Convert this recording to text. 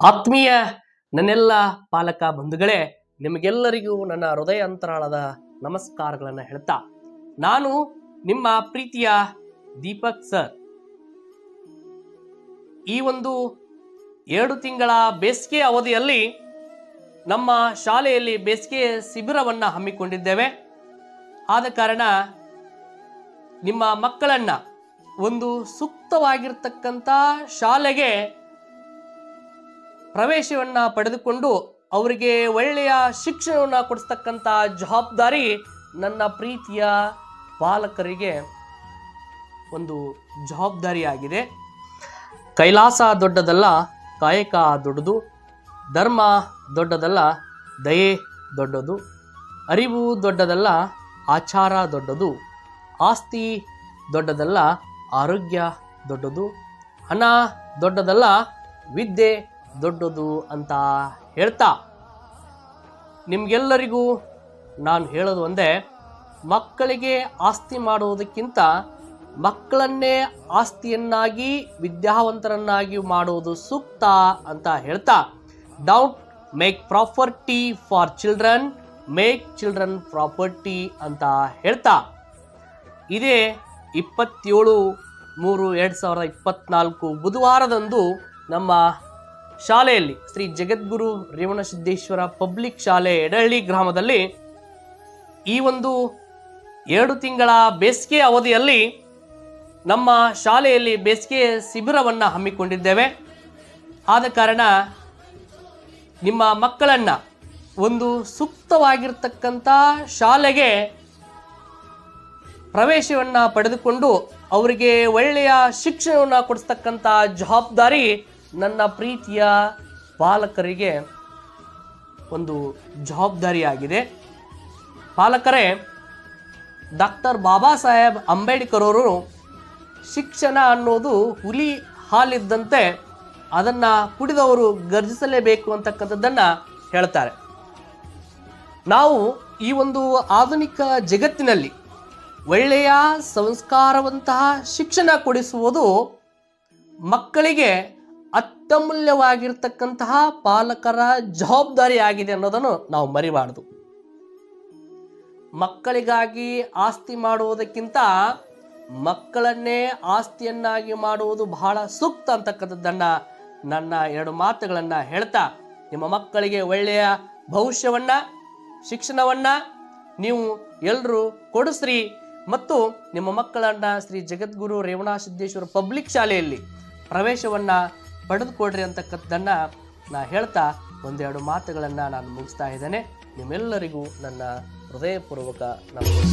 ಆತ್ಮೀಯ ನನ್ನೆಲ್ಲ ಪಾಲಕ ಬಂಧುಗಳೇ, ನಿಮಗೆಲ್ಲರಿಗೂ ನನ್ನ ಹೃದಯ ಅಂತರಾಳದ ನಮಸ್ಕಾರಗಳನ್ನು ಹೇಳ್ತಾ ನಾನು ನಿಮ್ಮ ಪ್ರೀತಿಯ ದೀಪಕ್ ಸರ್. ಈ ಒಂದು 2 ತಿಂಗಳ ಬೇಸಿಗೆ ಅವಧಿಯಲ್ಲಿ ನಮ್ಮ ಶಾಲೆಯಲ್ಲಿ ಬೇಸಿಗೆ ಶಿಬಿರವನ್ನು ಹಮ್ಮಿಕೊಂಡಿದ್ದೇವೆ. ಆದ ಕಾರಣ ನಿಮ್ಮ ಮಕ್ಕಳನ್ನ ಒಂದು ಸೂಕ್ತವಾಗಿರ್ತಕ್ಕಂಥ ಶಾಲೆಗೆ ಪ್ರವೇಶವನ್ನು ಪಡೆದುಕೊಂಡು ಅವರಿಗೆ ಒಳ್ಳೆಯ ಶಿಕ್ಷಣವನ್ನು ಕೊಡಿಸ್ತಕ್ಕಂಥ ಜವಾಬ್ದಾರಿ ನನ್ನ ಪ್ರೀತಿಯ ಪಾಲಕರಿಗೆ ಒಂದು ಜವಾಬ್ದಾರಿಯಾಗಿದೆ. ಕೈಲಾಸ ದೊಡ್ಡದಲ್ಲ, ಕಾಯಕ ದೊಡ್ಡದು. ಧರ್ಮ ದೊಡ್ಡದಲ್ಲ, ದಯೆ ದೊಡ್ಡದು. ಅರಿವು ದೊಡ್ಡದಲ್ಲ, ಆಚಾರ ದೊಡ್ಡದು. ಆಸ್ತಿ ದೊಡ್ಡದಲ್ಲ, ಆರೋಗ್ಯ ದೊಡ್ಡದು. ಹಣ ದೊಡ್ಡದಲ್ಲ, ವಿದ್ಯೆ ದೊಡ್ಡದು ಅಂತ ಹೇಳ್ತಾ ನಿಮಗೆಲ್ಲರಿಗೂ ನಾನು ಹೇಳೋದು ಒಂದೇ, ಮಕ್ಕಳಿಗೆ ಆಸ್ತಿ ಮಾಡುವುದಕ್ಕಿಂತ ಮಕ್ಕಳನ್ನೇ ಆಸ್ತಿಯನ್ನಾಗಿ ವಿದ್ಯಾವಂತರನ್ನಾಗಿ ಮಾಡುವುದು ಸೂಕ್ತ ಅಂತ ಹೇಳ್ತಾ, don't make property for children, make children property ಅಂತ ಹೇಳ್ತಾ, ಇದೇ 27/3/2024 ಬುಧವಾರದಂದು ನಮ್ಮ ಶಾಲೆಯಲ್ಲಿ ಶ್ರೀ ಜಗದ್ಗುರು ರೇವಣಸಿದ್ದೇಶ್ವರ ಪಬ್ಲಿಕ್ ಶಾಲೆ ಎಡಹಳ್ಳಿ ಗ್ರಾಮದಲ್ಲಿ ಈ ಒಂದು 2 ತಿಂಗಳ ಬೇಸಿಗೆ ಅವಧಿಯಲ್ಲಿ ನಮ್ಮ ಶಾಲೆಯಲ್ಲಿ ಬೇಸಿಗೆ ಶಿಬಿರವನ್ನು ಹಮ್ಮಿಕೊಂಡಿದ್ದೇವೆ. ಆದ ಕಾರಣ ನಿಮ್ಮ ಮಕ್ಕಳನ್ನು ಒಂದು ಸೂಕ್ತವಾಗಿರ್ತಕ್ಕಂಥ ಶಾಲೆಗೆ ಪ್ರವೇಶವನ್ನು ಪಡೆದುಕೊಂಡು ಅವರಿಗೆ ಒಳ್ಳೆಯ ಶಿಕ್ಷಣವನ್ನು ಕೊಡಿಸ್ತಕ್ಕಂಥ ಜವಾಬ್ದಾರಿ ನನ್ನ ಪ್ರೀತಿಯ ಪಾಲಕರಿಗೆ ಒಂದು ಜವಾಬ್ದಾರಿಯಾಗಿದೆ. ಪಾಲಕರೇ, ಡಾಕ್ಟರ್ ಬಾಬಾ ಸಾಹೇಬ್ ಅಂಬೇಡ್ಕರ್ ಅವರು ಶಿಕ್ಷಣ ಅನ್ನೋದು ಹುಲಿ ಹಾಲಿದ್ದಂತೆ, ಅದನ್ನು ಕುಡಿದವರು ಗರ್ಜಿಸಲೇಬೇಕು ಅಂತಕ್ಕಂಥದ್ದನ್ನು ಹೇಳ್ತಾರೆ. ನಾವು ಈ ಒಂದು ಆಧುನಿಕ ಜಗತ್ತಿನಲ್ಲಿ ಒಳ್ಳೆಯ ಸಂಸ್ಕಾರವಂತಹ ಶಿಕ್ಷಣ ಕೊಡಿಸುವುದು ಮಕ್ಕಳಿಗೆ ಅತ್ಯಮೂಲ್ಯವಾಗಿರ್ತಕ್ಕಂತಹ ಪಾಲಕರ ಜವಾಬ್ದಾರಿ ಆಗಿದೆ ಅನ್ನೋದನ್ನು ನಾವು ಮರಿಬಾರದು. ಮಕ್ಕಳಿಗಾಗಿ ಆಸ್ತಿ ಮಾಡುವುದಕ್ಕಿಂತ ಮಕ್ಕಳನ್ನೇ ಆಸ್ತಿಯನ್ನಾಗಿ ಮಾಡುವುದು ಬಹಳ ಸೂಕ್ತ ಅಂತಕ್ಕಂಥದ್ದನ್ನು ನನ್ನ 2 ಮಾತುಗಳನ್ನು ಹೇಳ್ತಾ, ನಿಮ್ಮ ಮಕ್ಕಳಿಗೆ ಒಳ್ಳೆಯ ಭವಿಷ್ಯವನ್ನು, ಶಿಕ್ಷಣವನ್ನು ನೀವು ಎಲ್ಲರೂ ಕೊಡಿಸ್ರಿ ಮತ್ತು ನಿಮ್ಮ ಮಕ್ಕಳನ್ನು ಶ್ರೀ ಜಗದ್ಗುರು ರೇವಣಸಿದ್ದೇಶ್ವರ ಪಬ್ಲಿಕ್ ಶಾಲೆಯಲ್ಲಿ ಪ್ರವೇಶವನ್ನು ಪಡೆದುಕೊಡ್ರಿ ಅಂತಕ್ಕಂಥದ್ದನ್ನು ನಾನು ಹೇಳ್ತಾ 1-2 ಮಾತುಗಳನ್ನು ನಾನು ಮುಗಿಸ್ತಾ ಇದ್ದೇನೆ. ನಿಮ್ಮೆಲ್ಲರಿಗೂ ನನ್ನ ಹೃದಯಪೂರ್ವಕ ನಮಸ್ಕಾರ.